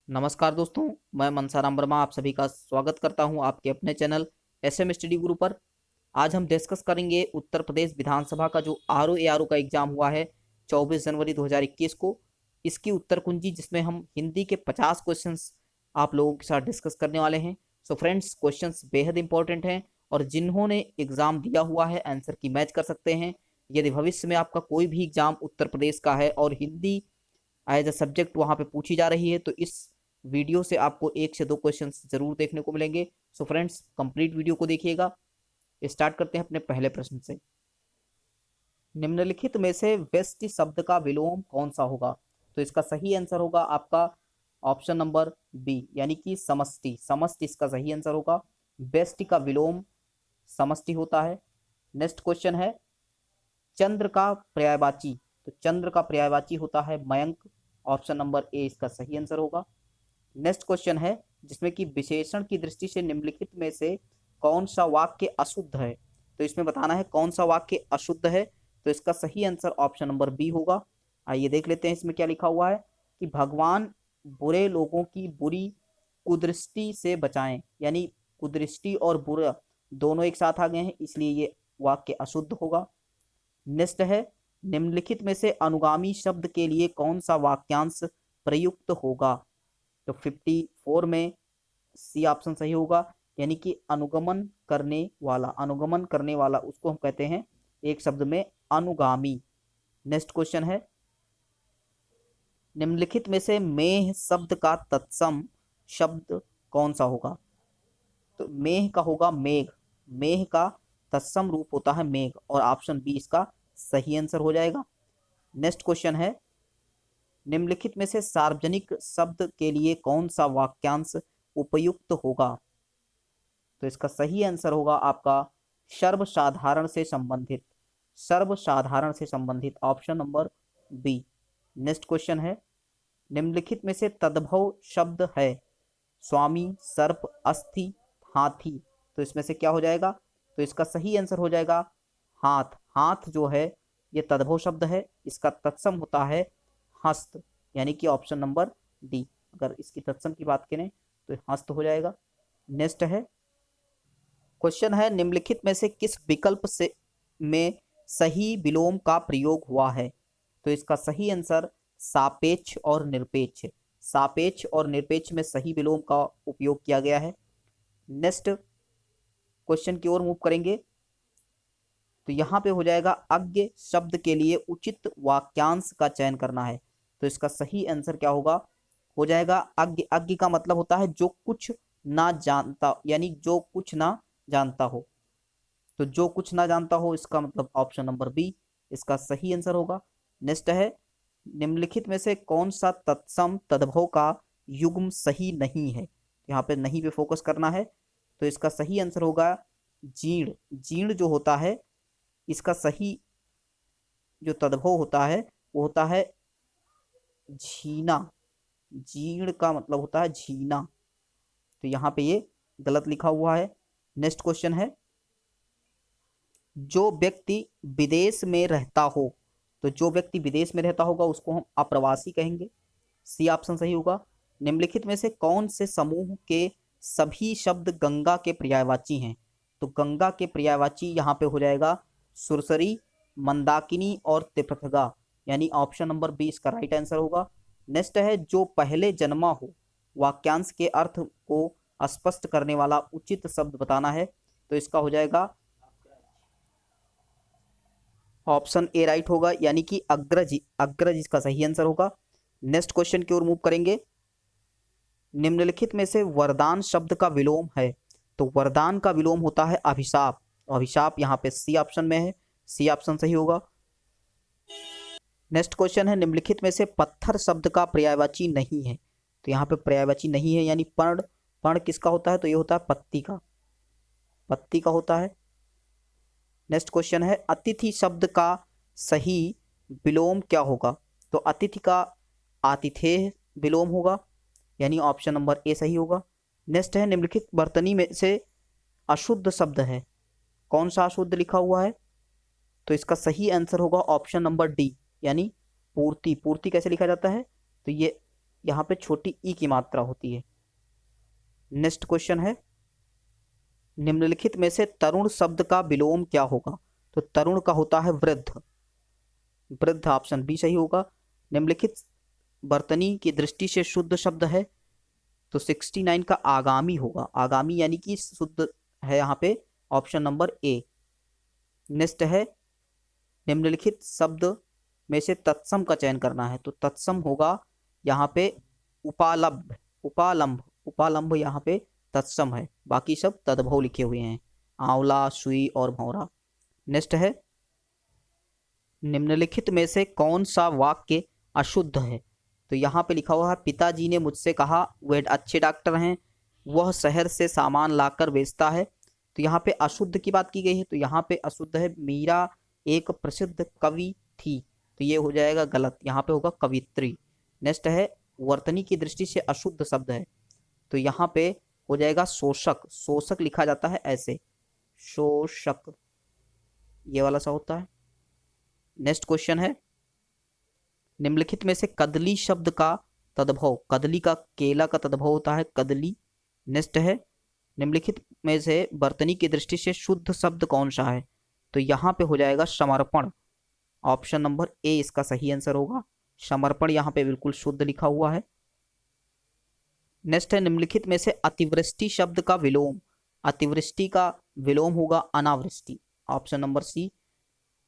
नमस्कार दोस्तों, मैं मनसाराम वर्मा आप सभी का स्वागत करता हूं आपके अपने चैनल एसएम स्टडी गुरु पर। आज हम डिस्कस करेंगे उत्तर प्रदेश विधानसभा का जो आरओ का एग्जाम हुआ है 24 जनवरी 2021 को, इसकी उत्तर कुंजी जिसमें हम हिंदी के 50 क्वेश्चंस आप लोगों के साथ डिस्कस करने वाले हैं। सो फ्रेंड्स, क्वेश्चंस बेहद इंपॉर्टेंट हैं और जिन्होंने एग्जाम दिया हुआ है आंसर की मैच कर सकते हैं। यदि भविष्य में आपका कोई भी एग्जाम उत्तर प्रदेश का है और हिंदी एज अ सब्जेक्ट वहां पे पूछी जा रही है तो इस वीडियो से आपको 1 से 2 क्वेश्चन जरूर देखने को मिलेंगे। सो फ्रेंड्स, कंप्लीट वीडियो को देखिएगा। स्टार्ट करते हैं अपने पहले प्रश्न से। निम्नलिखित में से व्यष्टि शब्द का विलोम कौन सा होगा? तो इसका सही आंसर होगा आपका ऑप्शन नंबर बी, यानी कि समष्टि। समष्टि इसका सही आंसर होगा। व्यष्टि का विलोम समष्टि होता है। नेक्स्ट क्वेश्चन है, चंद्र का पर्यायवाची। तो चंद्र का पर्यायवाची होता है मयंक। ऑप्शन नंबर ए इसका सही आंसर होगा। नेक्स्ट क्वेश्चन है, जिसमें कि विशेषण की दृष्टि से निम्नलिखित में से कौन सा वाक्य अशुद्ध है? तो इसमें बताना है कौन सा वाक्य अशुद्ध है। तो इसका सही आंसर ऑप्शन नंबर बी होगा। आइए देख लेते हैं इसमें क्या लिखा हुआ है कि भगवान बुरे लोगों की बुरी कुदृष्टि से बचाएं, यानी कुदृष्टि और बुरा दोनों एक साथ आ गए हैं, इसलिए ये वाक्य अशुद्ध होगा। नेक्स्ट है, निम्नलिखित में से अनुगामी शब्द के लिए कौन सा वाक्यांश प्रयुक्त होगा? तो 54 में सी ऑप्शन सही होगा, यानी कि अनुगमन करने वाला। अनुगमन करने वाला उसको हम कहते हैं एक शब्द में अनुगामी। नेक्स्ट क्वेश्चन है, निम्नलिखित में से मेह शब्द का तत्सम शब्द कौन सा होगा? तो मेह का होगा मेघ। मेह का तत्सम रूप होता है मेघ और ऑप्शन बी इसका सही आंसर हो जाएगा। नेक्स्ट क्वेश्चन है, निम्नलिखित में से सार्वजनिक शब्द के लिए कौन सा वाक्यांश उपयुक्त होगा? तो इसका सही आंसर होगा आपका सर्वसाधारण से संबंधित। सर्वसाधारण से संबंधित, option number B. Next question है, निम्नलिखित में से तद्भव शब्द है स्वामी, सर्प, अस्थि, हाथी। तो इसमें से क्या हो जाएगा? तो इसका सही आंसर हो जाएगा हाथ। हाथ जो है ये तद्भव शब्द है, इसका तत्सम होता है हस्त, यानी कि ऑप्शन नंबर डी। अगर इसकी तत्सम की बात करें तो हस्त हो जाएगा। नेक्स्ट है, क्वेश्चन है, निम्नलिखित में से किस विकल्प से में सही विलोम का प्रयोग हुआ है? तो इसका सही आंसर सापेक्ष और निरपेक्ष। सापेक्ष और निरपेक्ष में सही विलोम का उपयोग किया गया है। नेक्स्ट क्वेश्चन की ओर मूव करेंगे तो यहाँ पे हो जाएगा अज्ञ शब्द के लिए उचित वाक्यांश का चयन करना है। तो इसका सही आंसर क्या होगा? हो जाएगा अज्ञ। अज्ञ का मतलब होता है जो कुछ ना जानता, यानी जो कुछ ना जानता हो। तो जो कुछ ना जानता हो इसका मतलब ऑप्शन नंबर बी इसका सही आंसर होगा। नेक्स्ट है, निम्नलिखित में से कौन सा तत्सम तद्भव का युग्म सही नहीं है? यहाँ पे नहीं पे फोकस करना है। तो इसका सही आंसर होगा जीर्ण। जीर्ण जो होता है इसका सही जो तद्भव होता है वो होता है झीना। जीर्ण का मतलब होता है झीना, तो यहाँ पे ये गलत लिखा हुआ है। नेक्स्ट क्वेश्चन है, जो व्यक्ति विदेश में रहता हो। तो जो व्यक्ति विदेश में रहता होगा उसको हम अप्रवासी कहेंगे। सी ऑप्शन सही होगा। निम्नलिखित में से कौन से समूह के सभी शब्द गंगा के पर्यायवाची हैं? तो गंगा के पर्यायवाची यहाँ पे हो जाएगा सुरसरी, मंदाकिनी और तिपथगा, यानी ऑप्शन नंबर बी इसका राइट आंसर होगा। नेक्स्ट है, जो पहले जन्मा हो। वाक्यांश के अर्थ को स्पष्ट करने वाला उचित शब्द बताना है। तो इसका हो जाएगा ऑप्शन ए राइट होगा, यानी कि अग्रज। अग्रज इसका सही आंसर होगा। नेक्स्ट क्वेश्चन की ओर मूव करेंगे, निम्नलिखित में से वरदान शब्द का विलोम है। तो वरदान का विलोम होता है अभिशाप। अभिशाप यहाँ पे सी ऑप्शन में है, सी ऑप्शन सही होगा। नेक्स्ट क्वेश्चन है, निम्नलिखित में से पत्थर शब्द का पर्यायवाची नहीं है। तो यहाँ पे पर्यायवाची नहीं है, यानी पर्ण। पर्ण किसका होता है? तो ये होता है पत्ती का। पत्ती का होता है। नेक्स्ट क्वेश्चन है, अतिथि शब्द का सही विलोम क्या होगा? तो अतिथि का आतिथेय विलोम होगा, यानी ऑप्शन नंबर ए सही होगा। नेक्स्ट है, निम्नलिखित वर्तनी में से अशुद्ध शब्द है। कौन सा अशुद्ध लिखा हुआ है? तो इसका सही आंसर होगा ऑप्शन नंबर डी, यानी पूर्ति। पूर्ति कैसे लिखा जाता है? तो यहाँ पे छोटी ई की मात्रा होती है। नेक्स्ट क्वेश्चन है, निम्नलिखित में से तरुण शब्द का विलोम क्या होगा? तो तरुण का होता है वृद्ध, वृद्ध ऑप्शन बी सही होगा। निम्नलिखित वर्तनी की दृष्टि से शुद्ध शब्द है, तो 69 का आगामी होगा, आगामी यानी कि शुद्ध है यहाँ पे, ऑप्शन नंबर ए। नेक्स्ट है, निम्नलिखित शब्द में से तत्सम का चयन करना है, तो तत्सम होगा यहाँ पे उपालंब, उपालंब, उपालंब यहाँ पे तत्सम है, बाकी सब तद्भव लिखे हुए हैं, आंवला, सुई और भौरा। नेक्स्ट है, निम्नलिखित में से कौन सा वाक्य अशुद्ध है? तो यहाँ पे लिखा हुआ है, पिताजी ने मुझसे कहा वे अच्छे डॉक्टर हैं, वह शहर से सामान लाकर बेचता है। तो यहाँ पे अशुद्ध की बात की गई है, तो यहाँ पे अशुद्ध है मीरा एक प्रसिद्ध कवि थी, तो ये हो जाएगा गलत, यहाँ पे होगा कवित्री। नेक्स्ट है, वर्तनी की दृष्टि से अशुद्ध शब्द है, तो यहाँ पे हो जाएगा शोषक, शोषक लिखा जाता है ऐसे, शोषक, ये वाला सा होता है। नेक्स्ट क्वेश्चन है, निम्नलिखित में से कदली शब्द का तद्भव, कदली का केला का तद्भव होता है कदली। नेक्स्ट है, निम्नलिखित में से वर्तनी की दृष्टि से शुद्ध शब्द कौन सा है? तो यहाँ पे हो जाएगा समर्पण, ऑप्शन नंबर ए इसका सही आंसर होगा, समर्पण यहाँ पे बिल्कुल शुद्ध लिखा हुआ है। नेक्स्ट है, निम्नलिखित में से अतिवृष्टि शब्द का विलोम, अतिवृष्टि का विलोम होगा अनावृष्टि, ऑप्शन नंबर सी।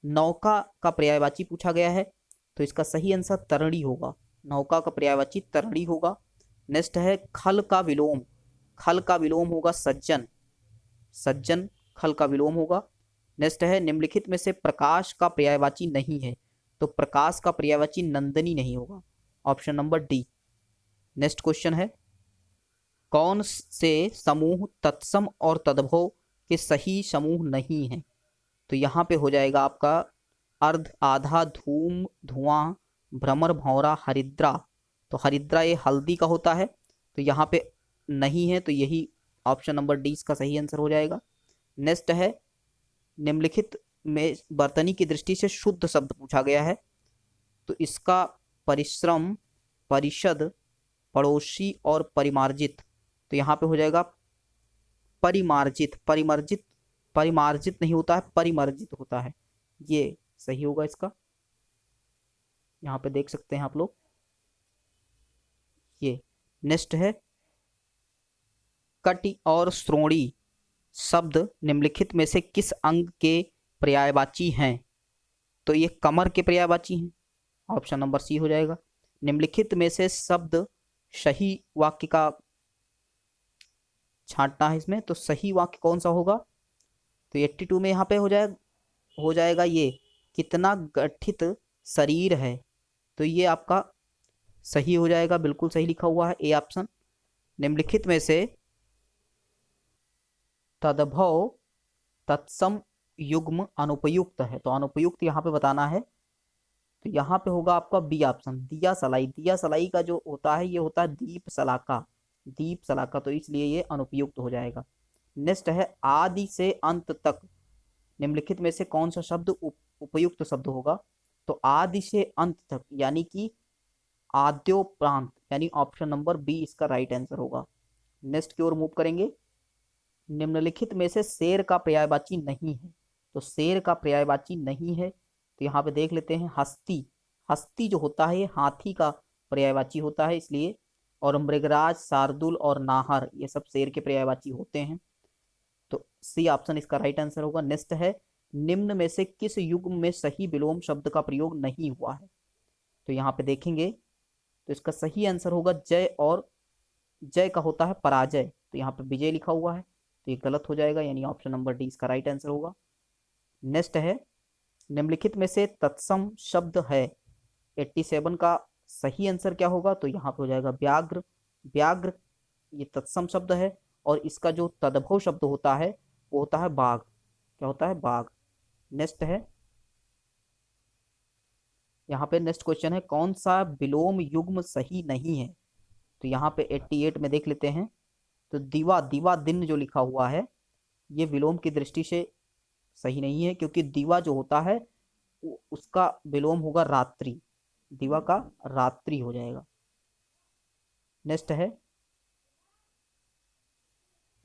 नौका का पर्यायवाची पूछा गया है, तो इसका सही आंसर तरणी होगा, नौका का पर्यायवाची तरणी होगा। नेक्स्ट है, खल का विलोम, खल का विलोम होगा सज्जन, सज्जन खल का विलोम होगा। नेक्स्ट है, निम्नलिखित में से प्रकाश का पर्यायवाची नहीं है, तो प्रकाश का पर्यायवाची नंदनी नहीं होगा, option number D. Next question है, कौन से समूह तत्सम और तद्भव के सही समूह नहीं है? तो यहाँ पे हो जाएगा आपका अर्ध, आधा, धूम, धुआं, भ्रमर, भौरा, हरिद्रा। तो हरिद्रा ये हल्दी का होता है, तो यहाँ पे नहीं है, तो यही ऑप्शन नंबर डी इसका सही आंसर हो जाएगा। नेक्स्ट है, निम्नलिखित में वर्तनी की दृष्टि से शुद्ध शब्द पूछा गया है, तो इसका परिश्रम, परिषद, पड़ोसी और परिमार्जित, तो यहाँ पे हो जाएगा परिमार्जित, परिमर्जित, परिमार्जित नहीं होता है, परिमर्जित होता है, ये सही होगा इसका। यहाँ पे देख सकते हैं आप लोग ये। नेक्स्ट है, कटि और श्रोणी शब्द निम्नलिखित में से किस अंग के पर्यायवाची हैं? तो ये कमर के पर्यायवाची हैं, ऑप्शन नंबर सी हो जाएगा। निम्नलिखित में से शब्द सही वाक्य का छांटना है इसमें, तो सही वाक्य कौन सा होगा? तो 82 में यहाँ पे हो जाएगा ये, कितना गठित शरीर है, तो ये आपका सही हो जाएगा, बिल्कुल सही लिखा हुआ है ए ऑप्शन। निम्नलिखित में से तद्भव तत्सम युग्म अनुपयुक्त है, तो अनुपयुक्त यहाँ पे बताना है, तो यहाँ पे होगा आपका बी ऑप्शन, दिया सलाई, दिया सलाई का जो होता है ये होता है दीप सलाका, दीप सलाका, तो इसलिए ये अनुपयुक्त हो जाएगा। नेक्स्ट है, आदि से अंत तक निम्नलिखित में से कौन सा शब्द उपयुक्त शब्द होगा? तो आदि से अंत तक यानी कि आद्योपरांत, यानी ऑप्शन नंबर बी इसका राइट आंसर होगा। नेक्स्ट की ओर मूव करेंगे, निम्नलिखित में से शेर का पर्यायवाची नहीं है, तो शेर का पर्यायवाची नहीं है, तो यहाँ पे देख लेते हैं हस्ती, हस्ती जो होता है ये हाथी का पर्यायवाची होता है इसलिए, और मृगराज, शार्दुल और नाहर ये सब शेर के पर्यायवाची होते हैं, तो सी ऑप्शन इसका राइट आंसर होगा। नेक्स्ट है, निम्न में से किस युग्म में सही विलोम शब्द का प्रयोग नहीं हुआ है? तो यहाँ पे देखेंगे तो इसका सही आंसर होगा जय, और जय का होता है पराजय, तो यहाँ पे विजय लिखा हुआ है, तो ये गलत हो जाएगा, यानी ऑप्शन नंबर डी इसका राइट आंसर होगा। नेक्स्ट है, निम्नलिखित में से तत्सम शब्द है 87 का सही आंसर क्या होगा? तो यहाँ पे हो जाएगा व्याघ्र, व्याघ्र ये तत्सम शब्द है, और इसका जो तद्भव शब्द होता है वो होता है बाघ, क्या होता है? बाघ। नेक्स्ट है, यहाँ पे नेक्स्ट क्वेश्चन है, कौन सा विलोम युग्म सही नहीं है? तो यहाँ पे 88 में देख लेते हैं, तो दिवा, दिवा दिन जो लिखा हुआ है ये विलोम की दृष्टि से सही नहीं है, क्योंकि दिवा जो होता है उसका विलोम होगा रात्रि, दिवा का रात्रि हो जाएगा। नेक्स्ट है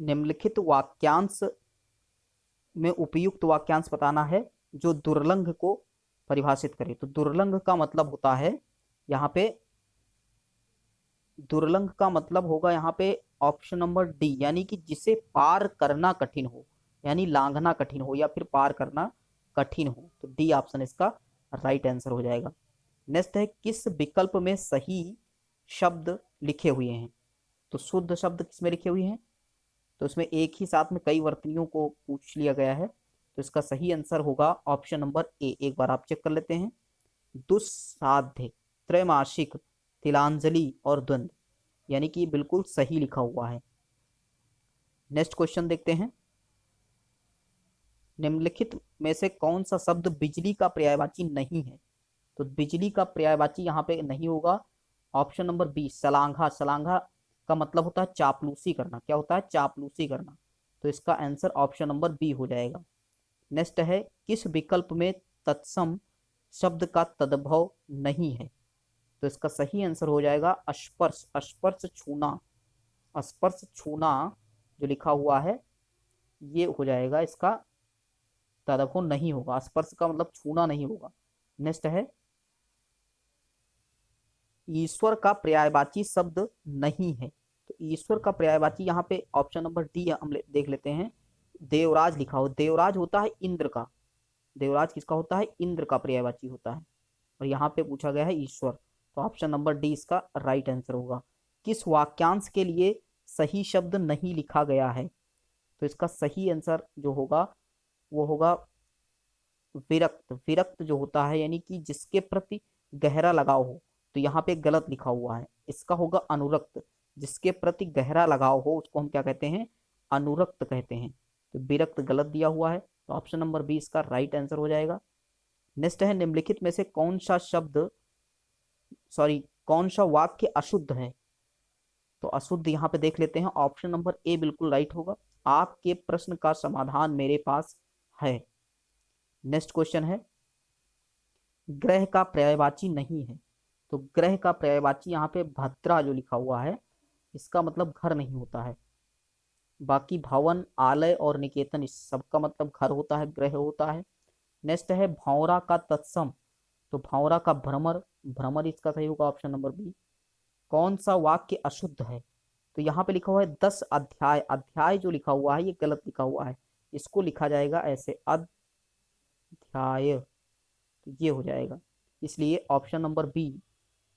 निम्नलिखित वाक्यांश में उपयुक्त वाक्यांश बताना है जो दुर्लंघ को परिभाषित करे। तो दुर्लंघ का मतलब होता है यहाँ पे, दुर्लंघ का मतलब होगा यहाँ पे ऑप्शन नंबर डी, यानी कि जिसे पार करना कठिन हो, यानी लांघना कठिन हो या फिर पार करना कठिन हो। तो डी ऑप्शन इसका राइट आंसर हो जाएगा। नेक्स्ट है किस विकल्प में सही शब्द लिखे हुए हैं। तो शुद्ध शब्द किसमें लिखे हुए हैं, तो इसमें एक ही साथ में कई वर्तनियों को पूछ लिया गया है। तो इसका सही आंसर होगा ऑप्शन नंबर ए। एक बार आप चेक कर लेते हैं, दुस्साध्य, त्रैमासिक, तिलांजलि और द्वंद्व, यानी कि बिल्कुल सही लिखा हुआ है। नेक्स्ट क्वेश्चन देखते हैं, निम्नलिखित में से कौन सा शब्द बिजली का पर्यायवाची नहीं है। तो बिजली का पर्यायवाची यहाँ पे नहीं होगा। ऑप्शन नंबर बी सलांघा, सलांघा का मतलब होता है चापलूसी करना। क्या होता है, चापलूसी करना। तो इसका आंसर ऑप्शन नंबर बी हो जाएगा। नेक्स्ट है किस विकल्प में तत्सम शब्द का तद्भव नहीं है। तो इसका सही आंसर हो जाएगा स्पर्श, स्पर्श छूना, स्पर्श छूना जो लिखा हुआ है ये हो जाएगा, इसका तद्भव नहीं होगा। स्पर्श का मतलब छूना नहीं होगा। नेक्स्ट है ईश्वर का पर्यायवाची शब्द नहीं है। तो ईश्वर का पर्यायवाची यहाँ पे ऑप्शन नंबर डी हम देख लेते हैं, देवराज लिखा हो। देवराज होता है इंद्र का, देवराज किसका होता है, इंद्र का पर्यायवाची होता है। और यहाँ पे पूछा गया है ईश्वर, तो ऑप्शन नंबर डी इसका राइट आंसर होगा। किस वाक्यांश के लिए सही शब्द नहीं लिखा गया है। तो इसका सही आंसर जो होगा वो होगा विरक्त। विरक्त जो होता है यानी कि जिसके प्रति गहरा लगाव हो। तो यहाँ पे गलत लिखा हुआ है, इसका होगा अनुरक्त। जिसके प्रति गहरा लगाव हो उसको हम क्या कहते हैं, अनुरक्त कहते हैं। तो विरक्त गलत दिया हुआ है, तो ऑप्शन नंबर बी इसका राइट आंसर हो जाएगा। नेक्स्ट है निम्नलिखित में से कौन सा शब्द, सॉरी कौन सा वाक्य अशुद्ध है। तो अशुद्ध यहाँ पे देख लेते हैं, ऑप्शन नंबर ए बिल्कुल राइट होगा, आपके प्रश्न का समाधान मेरे पास है। नेक्स्ट क्वेश्चन है ग्रह का पर्यायवाची नहीं है। तो ग्रह का पर्यायवाची यहाँ पे भद्रा जो लिखा हुआ है इसका मतलब घर नहीं होता है। बाकी भवन, आलय और निकेतन इस सबका मतलब घर होता है, ग्रह होता है। नेक्स्ट है भौरा का तत्सम। तो भौरा का भ्रमर, भ्रमर इसका सही होगा ऑप्शन नंबर बी। कौन सा वाक्य अशुद्ध है। तो यहाँ पे लिखा हुआ है 10 अध्याय, अध्याय जो लिखा हुआ है ये गलत लिखा हुआ है, इसको लिखा जाएगा ऐसे अध्याय। तो ये हो जाएगा, इसलिए ऑप्शन नंबर बी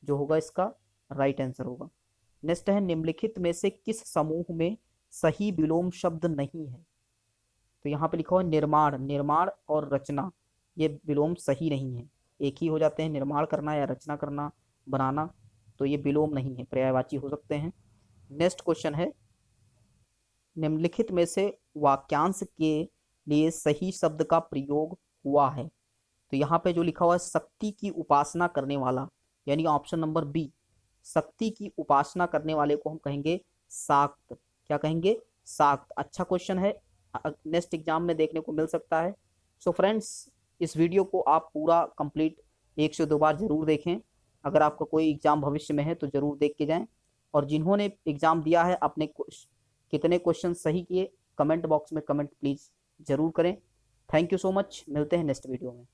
जो होगा इसका राइट आंसर होगा। नेक्स्ट है निम्नलिखित में से किस समूह में सही विलोम शब्द नहीं है। तो यहाँ पे लिखा हुआ है निर्माण, निर्माण और रचना, ये विलोम सही नहीं है। एक ही हो जाते हैं, निर्माण करना या रचना करना, बनाना। तो ये विलोम नहीं है, पर्यायवाची हो सकते हैं। नेक्स्ट क्वेश्चन है निम्नलिखित में से वाक्यांश के लिए सही शब्द का प्रयोग हुआ है। तो यहाँ पे जो लिखा हुआ है शक्ति की उपासना करने वाला, यानी ऑप्शन नंबर बी, शक्ति की उपासना करने वाले को हम कहेंगे शाक्त। क्या कहेंगे, शाक्त। अच्छा क्वेश्चन है, नेक्स्ट एग्जाम में देखने को मिल सकता है। सो फ्रेंड्स इस वीडियो को आप पूरा कंप्लीट 1 से 2 बार जरूर देखें। अगर आपका कोई एग्जाम भविष्य में है तो जरूर देख के जाएं। और जिन्होंने एग्जाम दिया है अपने कितने क्वेश्चन सही किए कमेंट बॉक्स में कमेंट प्लीज जरूर करें। थैंक यू सो मच, मिलते हैं नेक्स्ट वीडियो में।